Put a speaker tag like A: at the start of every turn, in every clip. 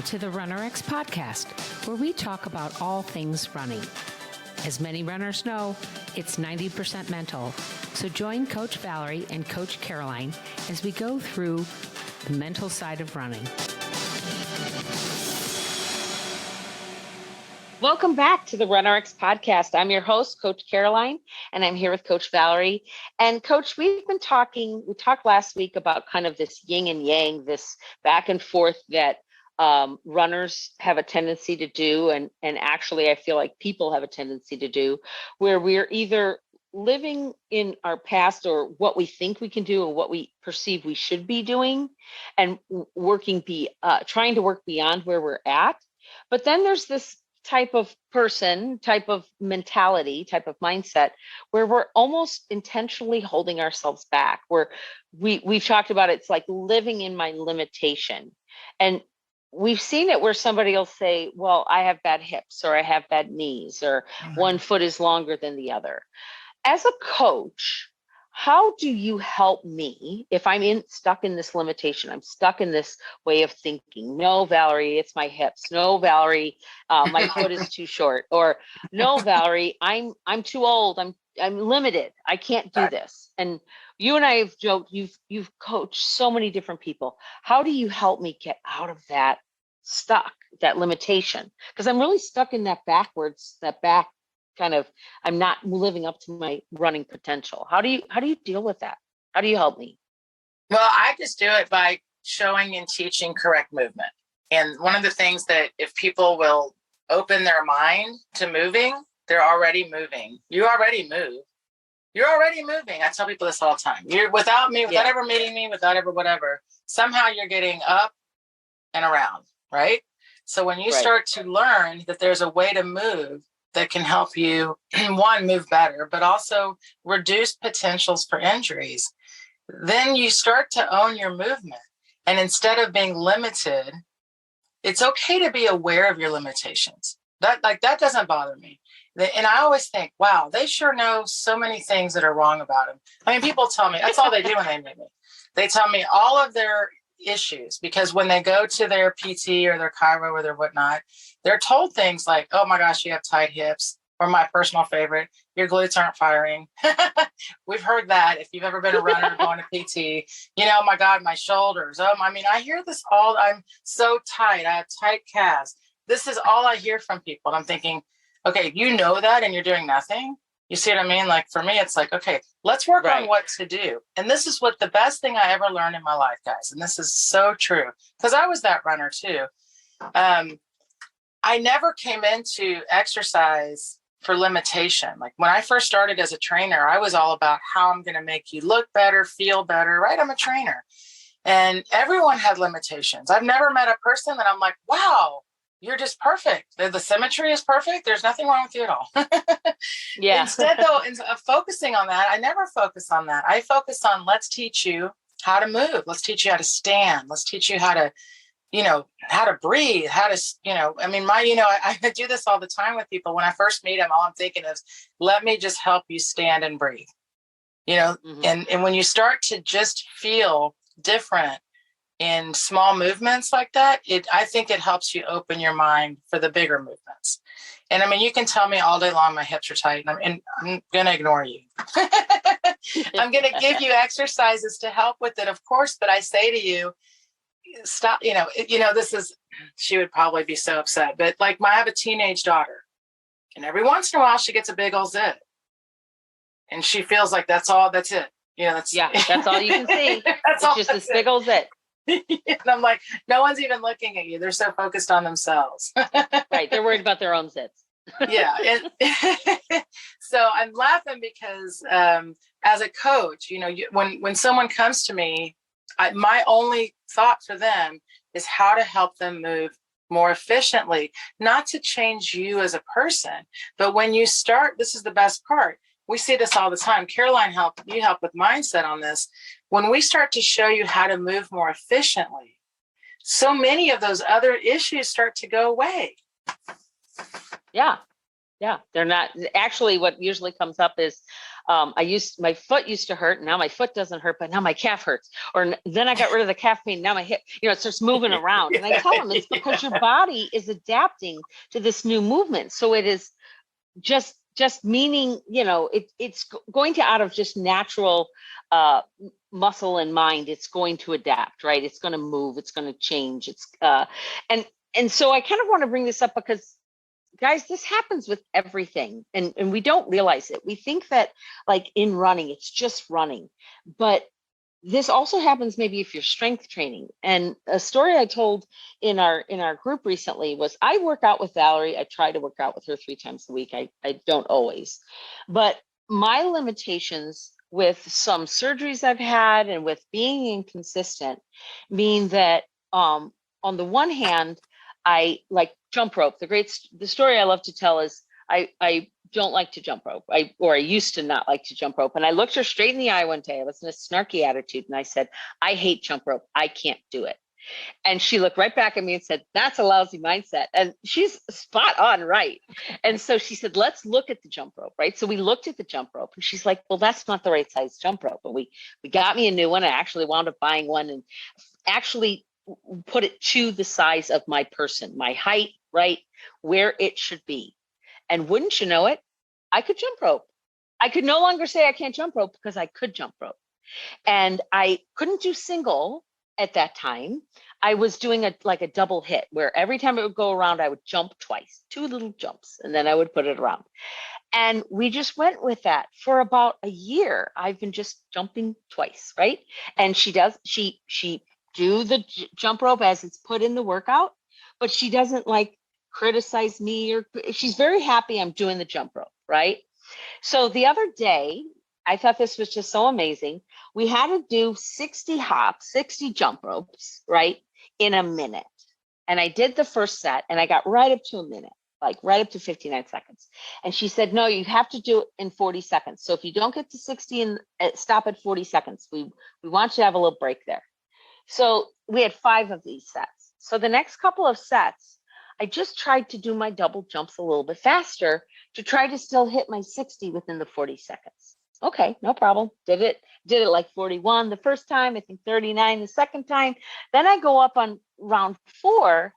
A: to the RunRX Podcast, where we talk about all things running. As many runners know, it's 90% mental. So join Coach Valerie and Coach Caroline as we go through the mental side of running.
B: Welcome back to the RunRX Podcast. I'm your host, Coach Caroline, and I'm here with Coach Valerie. And Coach, we talked last week about kind of this yin and yang, this back and forth that runners have a tendency to do. And actually, I feel like people have a tendency to do, where we're either living in our past or what we think we can do and what we perceive we should be doing, and trying to work beyond where we're at. But then there's this type of person, type of mentality, type of mindset where we're almost intentionally holding ourselves back, where we've talked about it's like living in my limitation. And we've seen it where somebody will say, well, I have bad hips, or I have bad knees, or one foot is longer than the other. As a coach, how do you help me if I'm stuck in this limitation? I'm stuck in this way of thinking. No, Valerie, it's my hips. No, Valerie, my foot is too short. Or no, Valerie, I'm too old. I'm limited. I can't do this. And you and I have joked. You've coached so many different people. How do you help me get out of that that limitation? Because I'm really stuck in that back kind of, I'm not living up to my running potential. How do you deal with that? How do you help me?
C: Well, I just do it by showing and teaching correct movement. And one of the things that if people will open their mind to moving, they're already moving. You already move. You're already moving. I tell people this all the time. You're without me, without ever meeting me, without ever whatever, somehow you're getting up and around, right? So when you start to learn that there's a way to move that can help you, one, move better, but also reduce potentials for injuries, then you start to own your movement. And instead of being limited, it's okay to be aware of your limitations. That doesn't bother me. And I always think, wow, they sure know so many things that are wrong about them. I mean, people tell me, that's all they do when they meet me. They tell me all of their issues, because when they go to their PT or their chiro or their whatnot, they're told things like, oh my gosh, you have tight hips, or my personal favorite, your glutes aren't firing. We've heard that. If you've ever been a runner going to PT, my God, my shoulders. I hear this all. I'm so tight. I have tight calves. This is all I hear from people. And I'm thinking, okay, you know that and you're doing nothing. You see what I mean? Like for me, it's like, okay, let's work on what to do. And this is what the best thing I ever learned in my life, guys. And this is so true, because I was that runner too. I never came into exercise for limitation. Like when I first started as a trainer, I was all about how I'm going to make you look better, feel better, right? I'm a trainer. And everyone had limitations. I've never met a person that I'm like, wow, you're just perfect. The symmetry is perfect. There's nothing wrong with you at all. Instead, though, of focusing on that, I never focus on that. I focus on, let's teach you how to move. Let's teach you how to stand. Let's teach you how to, how to breathe, how to, I do this all the time with people. When I first meet them, all I'm thinking is, let me just help you stand and breathe, and when you start to just feel different in small movements like that, I think it helps you open your mind for the bigger movements. And you can tell me all day long my hips are tight, and I'm going to ignore you. I'm going to give you exercises to help with it, of course, but I say to you, stop, this is, she would probably be so upset, but like I have a teenage daughter, and every once in a while she gets a big old zit, and she feels like that's it. That's
B: all you can see. It's just this big old zit.
C: And I'm like, no one's even looking at you. They're so focused on themselves.
B: Right. They're worried about their own zits.
C: So I'm laughing because as a coach, when someone comes to me, my only thought for them is how to help them move more efficiently, not to change you as a person. But when you start, this is the best part. We see this all the time. Caroline, you help with mindset on this. When we start to show you how to move more efficiently, so many of those other issues start to go away.
B: Yeah. They're not actually, what usually comes up is My foot used to hurt. Now my foot doesn't hurt, but now my calf hurts. Then I got rid of the calf pain. Now my hip, it starts moving around. And I tell them it's because your body is adapting to this new movement. So it is just meaning, it's going to, out of just natural muscle and mind, it's going to adapt, right? It's going to move, it's going to change. And so I kind of want to bring this up because, guys, this happens with everything, and we don't realize it. We think that, like, in running, it's just running, but this also happens maybe if you're strength training. And a story I told in our group recently was, I work out with Valerie. I try to work out with her 3 times a week. I don't always, but my limitations with some surgeries I've had and with being inconsistent mean that on the one hand, I like jump rope. The story I love to tell is I don't like to jump rope. I used to not like to jump rope. And I looked her straight in the eye one day. I was in a snarky attitude. And I said, I hate jump rope. I can't do it. And she looked right back at me and said, that's a lousy mindset. And she's spot on, right? And so she said, let's look at the jump rope, right? So we looked at the jump rope and she's like, well, that's not the right size jump rope. But we got me a new one. I actually wound up buying one and actually put it to the size of my person, my height, right where it should be. And wouldn't you know it, I could jump rope. I could no longer say I can't jump rope because I could jump rope. And I couldn't do single at that time. I was doing a double hit where every time it would go around, I would jump twice, 2 little jumps, and then I would put it around. And we just went with that for about a year. I've been just jumping twice, right? And she do the jump rope as it's put in the workout, but she doesn't like criticize me, or she's very happy I'm doing the jump rope, right? So the other day, I thought this was just so amazing. We had to do 60 hops, 60 jump ropes, right, in a minute. And I did the first set and I got right up to a minute, like right up to 59 seconds. And she said, no, you have to do it in 40 seconds. So if you don't get to 60 and stop at 40 seconds, we want you to have a little break there. So we had 5 of these sets. So the next couple of sets, I just tried to do my double jumps a little bit faster to try to still hit my 60 within the 40 seconds. Okay, no problem. Did it like 41 the first time, I think 39 the second time. Then I go up on round 4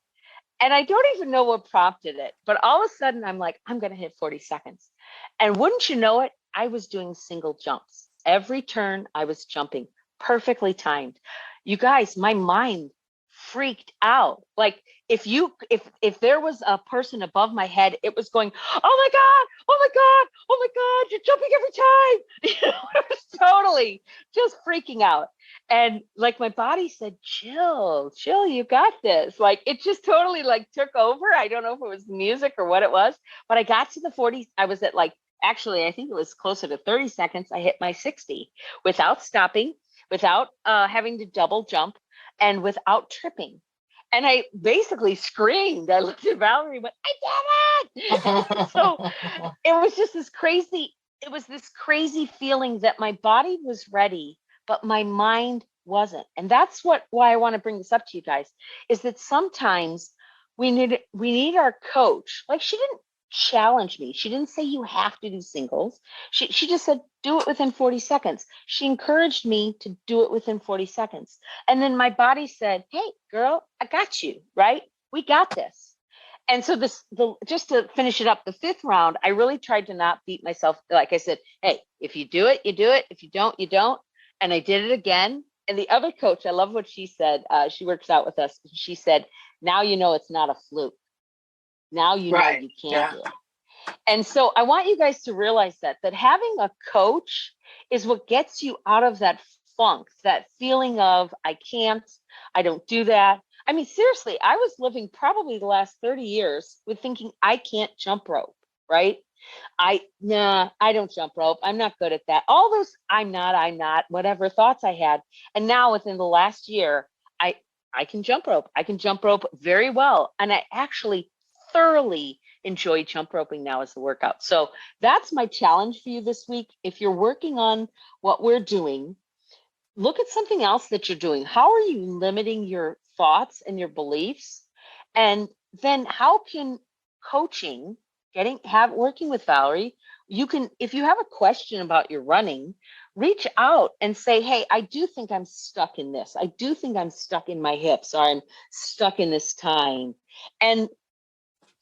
B: and I don't even know what prompted it, but all of a sudden I'm like, I'm going to hit 40 seconds. And wouldn't you know it, I was doing single jumps. Every turn I was jumping, perfectly timed. You guys, my mind freaked out. Like if there was a person above my head, it was going, oh my God, oh my God, oh my God, you're jumping every time. It was totally just freaking out. And like my body said, chill, you got this. Like it just totally like took over. I don't know if it was the music or what it was, but I got to the 40. I was at actually, I think it was closer to 30 seconds. I hit my 60 without stopping, without having to double jump, and without tripping. And I basically screamed. I looked at Valerie and went, I did it. So it was just this crazy feeling that my body was ready, but my mind wasn't. And that's why I want to bring this up to you guys, is that sometimes we need our coach. Like, she didn't challenge me. She didn't say you have to do singles. She just said, do it within 40 seconds. She encouraged me to do it within 40 seconds. And then my body said, hey, girl, I got you, right? We got this. And so just to finish it up, the 5th round, I really tried to not beat myself. Like I said, hey, if you do it, you do it. If you don't, you don't. And I did it again. And the other coach, I love what she said. She works out with us. She said, now you know it's not a fluke. Now you know you can do it. And so I want you guys to realize that having a coach is what gets you out of that funk, that feeling of I can't, I don't do that. I mean, seriously, I was living probably the last 30 years with thinking I can't jump rope, right? I don't jump rope. I'm not good at that. All those I'm not, whatever thoughts I had. And now within the last year, I can jump rope. I can jump rope very well. And I actually thoroughly enjoy jump roping now as a workout. So that's my challenge for you this week. If you're working on what we're doing, look at something else that you're doing. How are you limiting your thoughts and your beliefs? And then how can coaching, working with Valerie you can, if you have a question about your running, reach out and say, hey, I do think I'm stuck in this. I do think I'm stuck in my hips, or I'm stuck in this time. And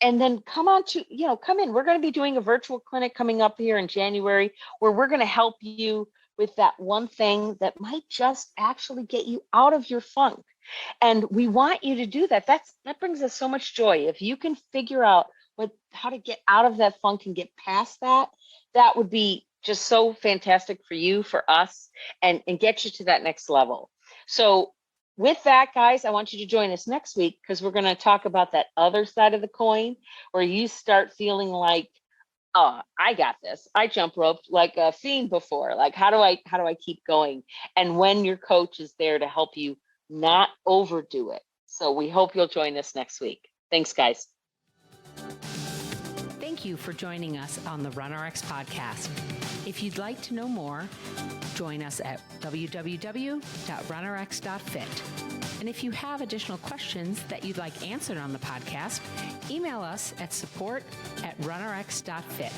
B: then come in. We're going to be doing a virtual clinic coming up here in January where we're going to help you with that one thing that might just actually get you out of your funk. And we want you to do that. That brings us so much joy. If you can figure out how to get out of that funk and get past that, that would be just so fantastic for you, for us, and get you to that next level. So with that, guys, I want you to join us next week, because we're going to talk about that other side of the coin where you start feeling like, oh, I got this. I jump roped like a fiend before. Like, how do I keep going? And when your coach is there to help you not overdo it. So we hope you'll join us next week. Thanks, guys.
A: Thank you for joining us on the RunRX Podcast. If you'd like to know more, join us at www.runrx.fit. And if you have additional questions that you'd like answered on the podcast, email us at support@runrx.fit.